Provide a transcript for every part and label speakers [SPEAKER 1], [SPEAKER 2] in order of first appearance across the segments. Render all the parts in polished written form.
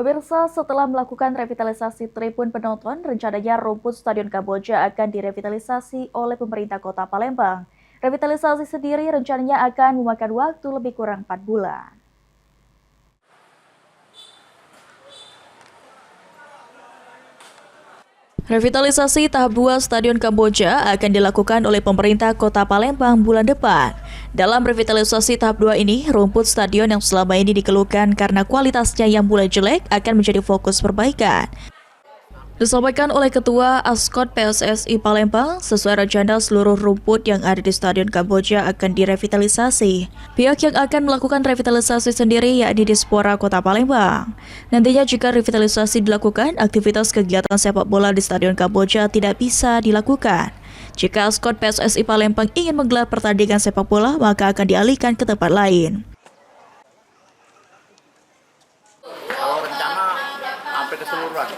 [SPEAKER 1] Pemirsa, setelah melakukan revitalisasi tribun penonton, rencananya rumput Stadion Kamboja akan direvitalisasi oleh pemerintah Kota Palembang. Revitalisasi sendiri rencananya akan memakan waktu lebih kurang 4 bulan. Revitalisasi tahap 2 Stadion Kamboja akan dilakukan oleh pemerintah Kota Palembang bulan depan. Dalam revitalisasi tahap 2 ini, rumput stadion yang selama ini dikeluhkan karena kualitasnya yang mulai jelek akan menjadi fokus perbaikan. Disampaikan oleh Ketua Askot PSSI Palembang, sesuai rencana seluruh rumput yang ada di Stadion Kamboja akan direvitalisasi. Pihak yang akan melakukan revitalisasi sendiri yakni Dispora Kota Palembang. Nantinya jika revitalisasi dilakukan, aktivitas kegiatan sepak bola di Stadion Kamboja tidak bisa dilakukan. Jika Askot PSSI Palembang ingin menggelar pertandingan sepak bola, maka akan dialihkan ke tempat lain.
[SPEAKER 2] Kalau rencana hampir keseluruhan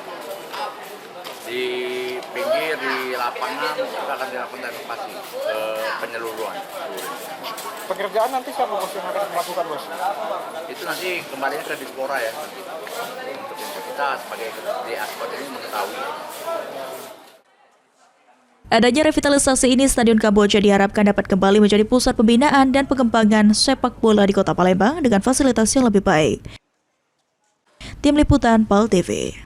[SPEAKER 2] di pinggir, di lapangan kita akan dilakukan renovasi ke penyeluruhan.
[SPEAKER 3] Pekerjaan nanti siapa bos yang akan melakukan bos?
[SPEAKER 2] Itu nanti kembalinya ke Dispora ya. Untuk kita sebagai di Askot ini mengetahui.
[SPEAKER 1] Adanya revitalisasi ini, Stadion Kamboja diharapkan dapat kembali menjadi pusat pembinaan dan pengembangan sepak bola di Kota Palembang dengan fasilitas yang lebih baik. Tim Liputan PAL TV.